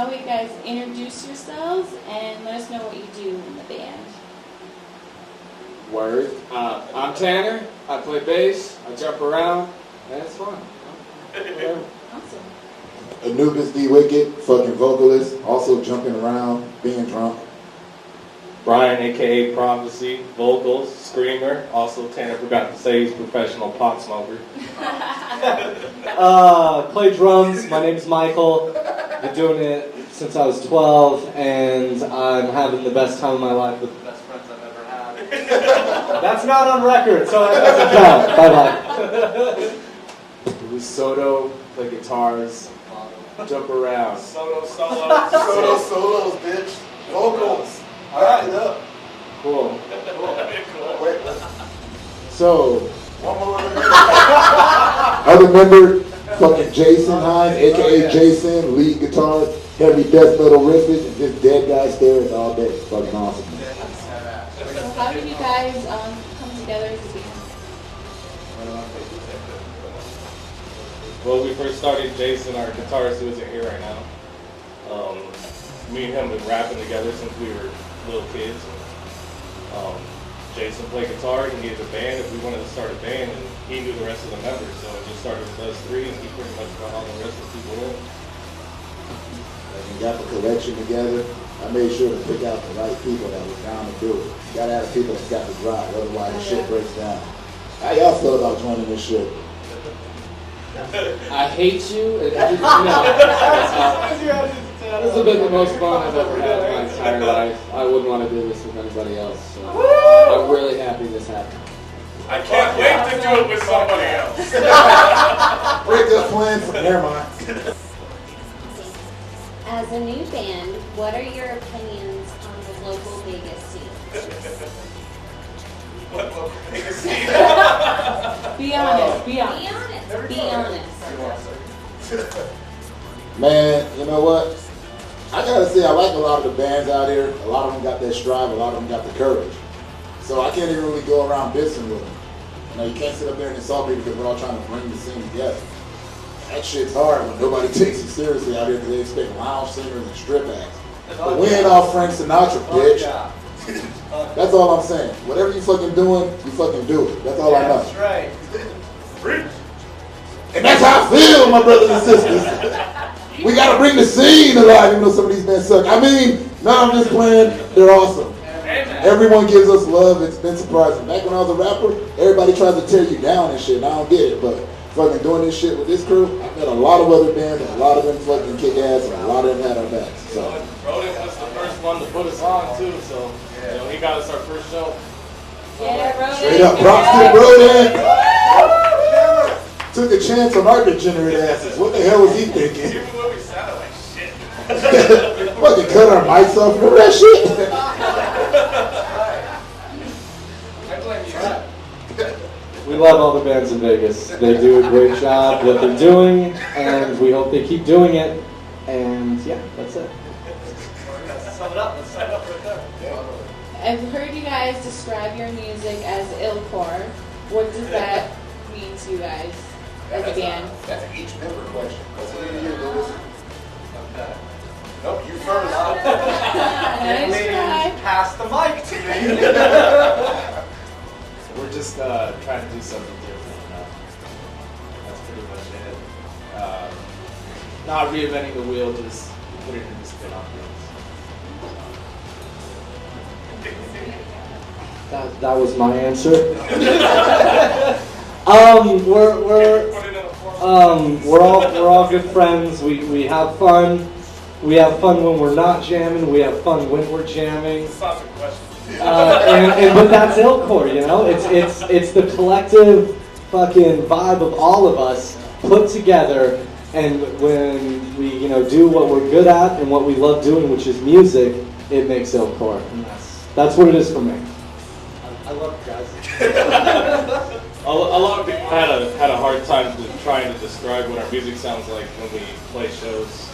how about you guys introduce yourselves and let us know what you do in the band. Word. I'm Tanner. I play bass. I jump around, and it's fun. Awesome. Anubis D. Wicked, fucking vocalist, also jumping around, being drunk. Brian, aka Prophecy, vocals, screamer. Also, Tanner forgot to say he's a professional pot smoker. Play drums. My name's Michael. Been doing it since I was 12, and I'm having the best time of my life with the best friends I've ever had. That's not on record, so that's a job. Bye bye. Soto, play guitars, jump around. Soto solos, bitch. Vocals. Back it up. Cool. Wait. So, One more other member, fucking Jason Hines, aka Jason, lead guitar, heavy death metal riffage, and just dead guy staring all day. Fucking awesome. So how did you guys come together as a band? Well, we first started Jason, our guitarist who isn't here right now. Me and him have been rapping together since we were little kids. Jason played guitar, he needed a band if we wanted to start a band, and he knew the rest of the members, so it just started with us three, and he pretty much brought all the rest of the people in. Like, we got the collection together. I made sure to pick out the right people that was down to do it. You gotta have the people that's got the drive, otherwise the shit breaks down. How y'all feel about joining this shit? I hate you. This has been the most fun I've ever had in my entire life. I wouldn't want to do this with anybody else. So I'm really happy this happened. I can't wait to do it with somebody else. Break up plans. Never mind. As a new band, what are your opinions on the local Vegas scene? What local Vegas scene? Be honest. Be Be honest. honest. Be honest. Man, you know what? I gotta say, I like a lot of the bands out here. A lot of them got that strive, a lot of them got the courage. So I can't even really go around dissing with them. You know, you can't sit up there and insult me because we're all trying to bring the scene together. That shit's hard when nobody takes it seriously out here because they expect lounge singers and strip acts. But we ain't all Frank Sinatra, bitch. That's all I'm saying. Whatever you fucking doing, you fucking do it. That's all I know. That's right. And that's how I feel, my brothers and sisters. We gotta bring the scene alive, even though some of these bands suck. I mean, no, I'm just playing. They're awesome. Everyone gives us love. It's been surprising. Back when I was a rapper, everybody tries to tear you down and shit, and I don't get it. But fucking doing this shit with this crew, I've met a lot of other bands, and a lot of them fucking kick ass, and a lot of them had our backs. So. Rodin was the first one to put us on too, so you know, he got us our first show. Yeah, Rodin. Straight up, props to Rodin. Took a chance on our degenerate asses. What the hell was he thinking? Even when we sounded like shit. Fucking cut our mics off. Remember that shit? I blame you. We love all the bands in Vegas. They do a great job what they're doing, and we hope they keep doing it. And yeah, that's it. Let's sum it up. Let's sum it up right there. I've heard you guys describe your music as illcore. What does that mean to you guys as a band? That's each member question. Nope, you first. Nice try. Pass the mic to me. We're just trying to do something different. That's pretty much it. Not reinventing the wheel, just putting it in the spin off wheels. That was my answer. We're all good friends. We have fun. We have fun when we're not jamming. We have fun when we're jamming. Stop the question. But that's illcore, you know. It's the collective fucking vibe of all of us put together. And when we do what we're good at and what we love doing, which is music, it makes illcore. And that's what it is for me. I love you guys. A lot of people had a hard time trying to describe what our music sounds like when we play shows,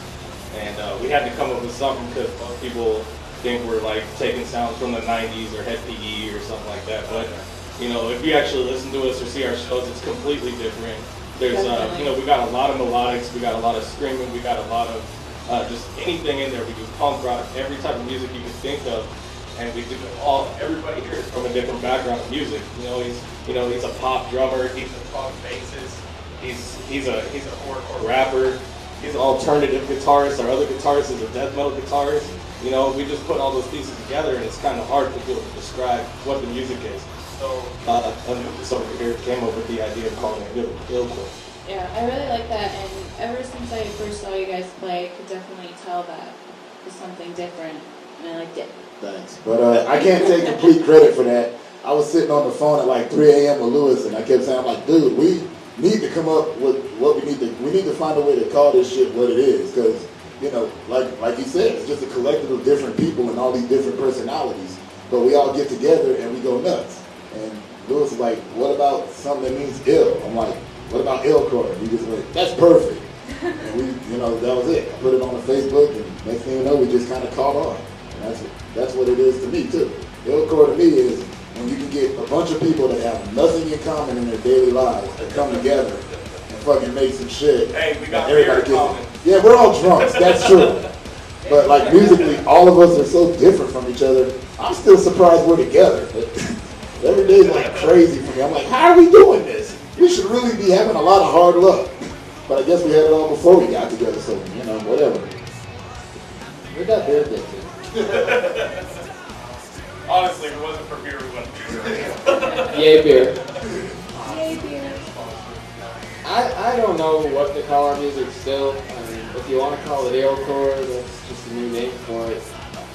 and we had to come up with something because most people think we're like taking sounds from the '90s or Head PE or something like that. But if you actually listen to us or see our shows, it's completely different. There's we got a lot of melodics, we got a lot of screaming, we got a lot of just anything in there. We do punk rock, every type of music you can think of, and we do everybody here is from a different background of music. He's a pop drummer, he's a punk bassist, he's a hardcore rapper, he's an alternative guitarist. Our other guitarist is a death metal guitarist. We just put all those pieces together, and it's kind of hard for people to describe what the music is. So, so here came up with the idea of calling it ILL. Yeah, I really like that, and ever since I first saw you guys play, I could definitely tell that it was something different, and I liked it. Thanks. But I can't take complete credit for that. I was sitting on the phone at like 3 a.m. with Lewis, and I kept saying, I'm like, dude, we need to come up with what we need to find a way to call this shit what it is, because, like you said, it's just a collective of different people and all these different personalities, but we all get together and we go nuts. And Lewis was like, what about something that means ill? I'm like, what about ILL? And he just went, that's perfect. And we, that was it. I put it on the Facebook, and next thing you know, we just kind of caught on. And that's what it is to me, too. ILL to me is when you can get a bunch of people that have nothing in common in their daily lives and come together and fucking make some shit. Hey, we got everybody beer in common. Yeah, we're all drunks, that's true. But like musically, all of us are so different from each other. I'm still surprised we're together. Every day is like crazy for me. I'm like, how are we doing this? We should really be having a lot of hard luck. But I guess we had it all before we got together, so, whatever. Where'd that beer get to? Honestly, if it wasn't for beer, we wouldn't be here. Yay, beer. Yay, beer. I don't know what to call our music still. I mean, if you want to call it ILL, that's just a new name for it.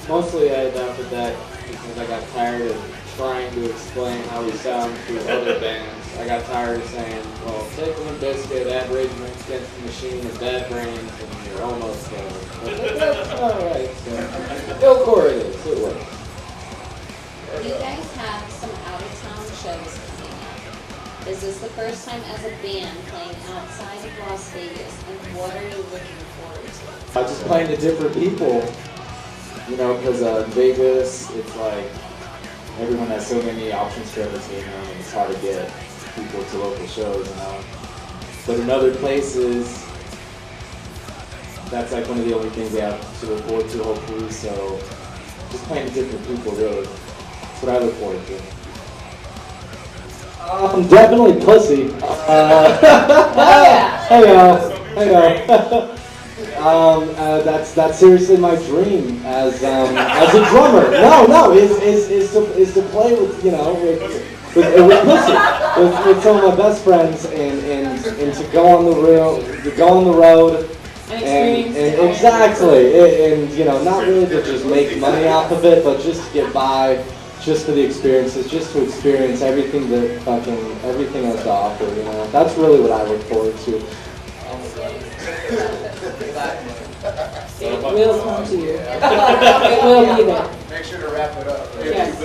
Mostly I adopted that because I got tired of trying to explain how we sound to other bands. I got tired of saying, well, take Limp Bizkit, add Rage Against the Machine, and Bad Brains, and you're almost there. But that's alright, so ILL it is, it works. You guys have some out-of-town shows coming up. Is this the first time as a band playing outside of Las Vegas, and what are you looking forward to? Just playing to different people, because in Vegas, it's like, everyone has so many options for everything, and it's hard to get people to local shows, But in other places, that's like one of the only things they have to look forward to, hopefully, so just playing to different people, really. That's what I look forward to. Definitely pussy. That's seriously my dream as a drummer. No, is to play with with pussy, with some of my best friends, and to go on the road, and exactly, and not really to just make money off of it, but just to get by, just for the experiences, just to experience everything that everything has to offer. That's really what I look forward to. It will come to you. It will be there. Make sure to wrap it up. Yes.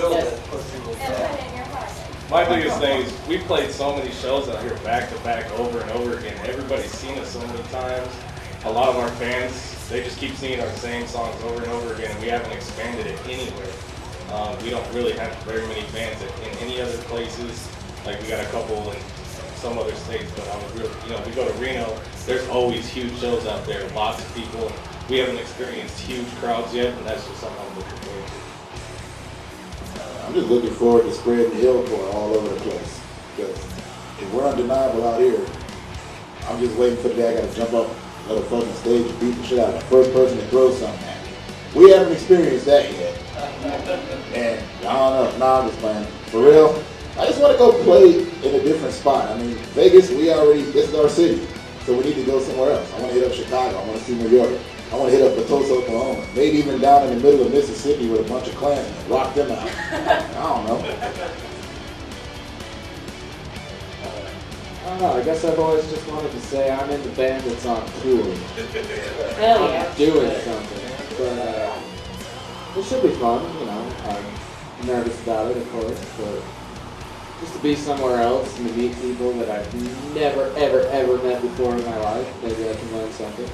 My biggest thing is we played so many shows out here back to back over and over again. Everybody's seen us so many times. A lot of our fans, they just keep singing our same songs over and over again, and we haven't expanded it anywhere. We don't really have very many fans in any other places. Like we got a couple in some other states, but I was really, we go to Reno, there's always huge shows out there, lots of people. We haven't experienced huge crowds yet, and that's just something I'm looking forward to. I'm just looking forward to spreading the ILL all over the place. Because if we're undeniable out here, I'm just waiting for the day I gotta jump up on the fucking stage and beat the shit out of the first person that throws something at me. We haven't experienced that yet. And I don't know, I'm just playing. For real, I just want to go play in a different spot. I mean, Vegas, this is our city, so we need to go somewhere else. I want to hit up Chicago, I want to see New York, I want to hit up Tulsa, Oklahoma, maybe even down in the middle of Mississippi with a bunch of Klansmen, rock them out. I don't know. I don't know, I guess I've always just wanted to say I'm in the band that's on tour. Hell yeah. I'm doing something. But it should be fun, I'm nervous about it, of course, but just to be somewhere else and to meet people that I've never, ever met before in my life, maybe I can learn something.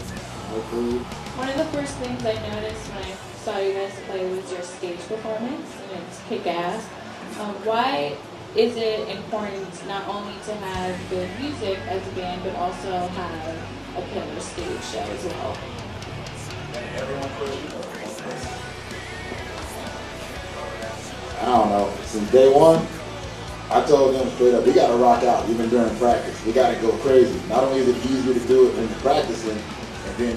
Hopefully. One of the first things I noticed when I saw you guys play was your stage performance, and it's kick-ass. Why is it important not only to have good music as a band, but also have a killer stage show as well? I don't know. Since day one, I told them straight up, we gotta rock out even during practice. We gotta go crazy. Not only is it easier to do it when you're practicing and then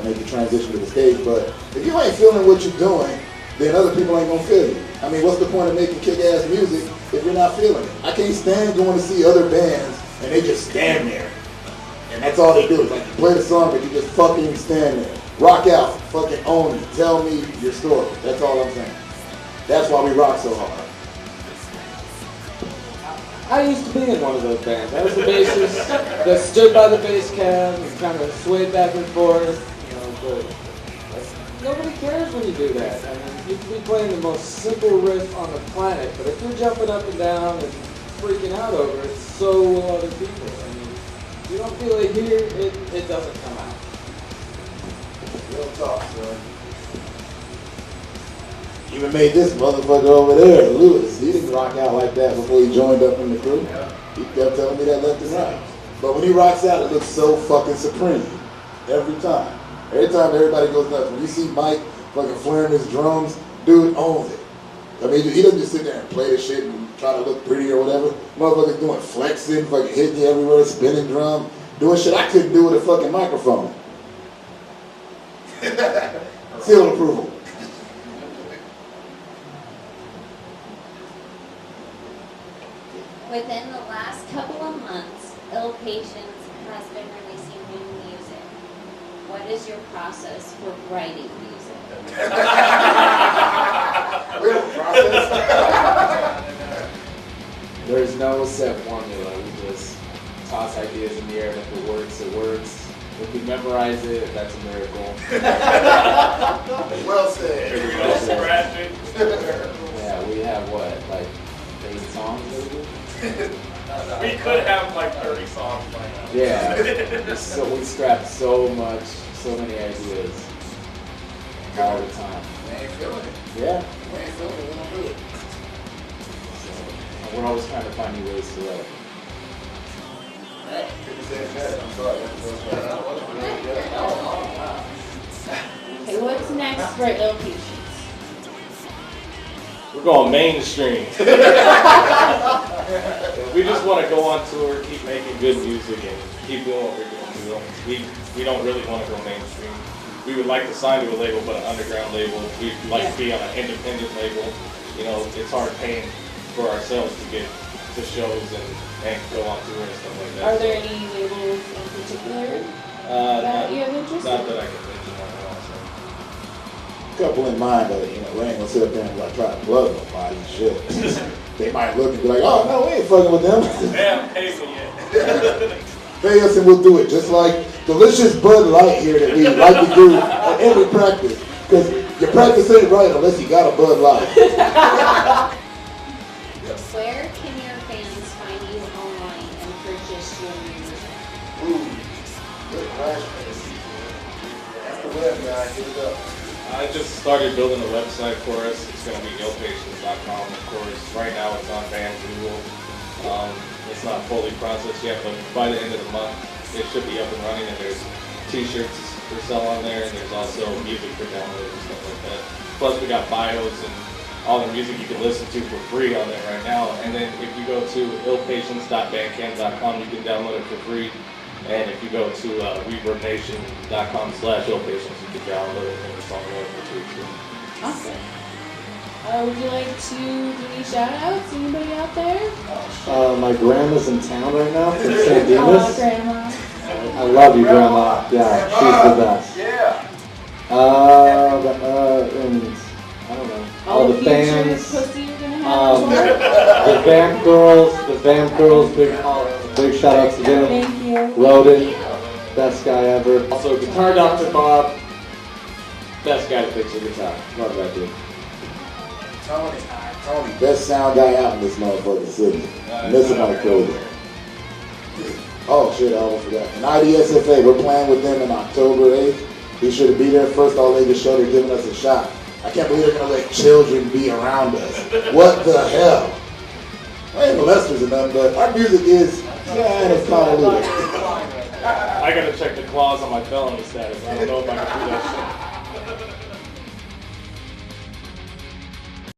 make the transition to the stage, but if you ain't feeling what you're doing, then other people ain't gonna feel you. I mean, what's the point of making kick-ass music if you're not feeling it? I can't stand going to see other bands and they just stand there. And that's all they do. It's like you play the song, but you just fucking stand there. Rock out, fucking own it. Tell me your story. That's all I'm saying. That's why we rock so hard. I used to be in one of those bands. I was the bassist that stood by the bass cab and kind of swayed back and forth. But nobody cares when you do that. I mean, you can be playing the most simple riff on the planet, but if you're jumping up and down and freaking out over it, so will other people. I mean, if you don't feel it here, it doesn't come out. Real talk, son. Even made this motherfucker over there, Lewis. He didn't rock out like that before he joined up in the crew. He kept telling me that left and right. But when he rocks out, it looks so fucking supreme. Every time. Every time everybody goes nuts. When you see Mike fucking flaring his drums, dude owns it. I mean, he doesn't just sit there and play the shit and try to look pretty or whatever. Motherfucker's doing flexing, fucking hitting you everywhere, spinning drum, doing shit I couldn't do with a fucking microphone. Seal of approval. Within the last couple of months, ILL Patientz has been releasing new music. What is your process for writing music? Real process. There's no set formula. We just toss ideas in the air, and if it works, it works. If we memorize it, that's a miracle. Well said. Yeah, we have what, like 8 songs maybe? We could have like 30 songs by now. Yeah. So we scrap so many ideas all the time. We ain't feeling it. Yeah. We ain't feeling it. We don't do it. So, and we're always trying to find new ways to write. I'm sorry. Okay, what's next for ILL Patientz? We're going mainstream. We just want to go on tour, keep making good music, and keep doing what we're doing. We don't really want to go mainstream. We would like to sign to a label, but an underground label. We'd like to be on an independent label. You know, it's hard paying for ourselves to get to shows and go on tour and stuff like that. Are there any labels in particular that you have interest in? Not that I can mention right now. So. Couple in mind, but we ain't gonna sit up there and like try to plug nobody and shit. They might look and be like, oh no, we ain't fucking with them. They haven't paid me yet. Pay us and we'll do it. Just like delicious Bud Light here that we like to do at every practice. Because your practice ain't right unless you got a Bud Light. Where can your fans find you online and purchase your music? Ooh, good question. That's the web guy, hit it up. I just started building a website for us. It's going to be ILLPatientz.com, of course. Right now it's on Van Google. It's not fully processed yet, but by the end of the month, it should be up and running. And there's t-shirts for sale on there, and there's also music for download and stuff like that. Plus, we got bios and all the music you can listen to for free on there right now. And then if you go to illpatientz.bandcamp.com, you can download it for free. And if you go to reverbnation.com/illpatientz, you can download it and it's on there for free too. Awesome. Would you like to do any shout outs? Anybody out there? My grandma's in town right now from San Oh, Dimas. Grandma. I love you, Grandma. Yeah, she's the best. Yeah. And I don't know. All the future fans. pussy you're gonna have on tour? The Vamp Girls, big shout outs to them. Thank you. Roden, best guy ever. Also, Guitar Dr. Bob, best guy to fix your guitar. Love that dude. Tony, best sound guy out in this motherfucking city. Missing my crazy. Oh shit, I almost forgot. And IDSFA, we're playing with them in October 8th. Be sure to be there. First All Vegas show, they're giving us a shot. I can't believe they're gonna let children be around us. What the hell? I ain't molesters or nothing, but our music is kind of convoluted. I gotta check the clause on my felony status. I don't know if I can do that shit.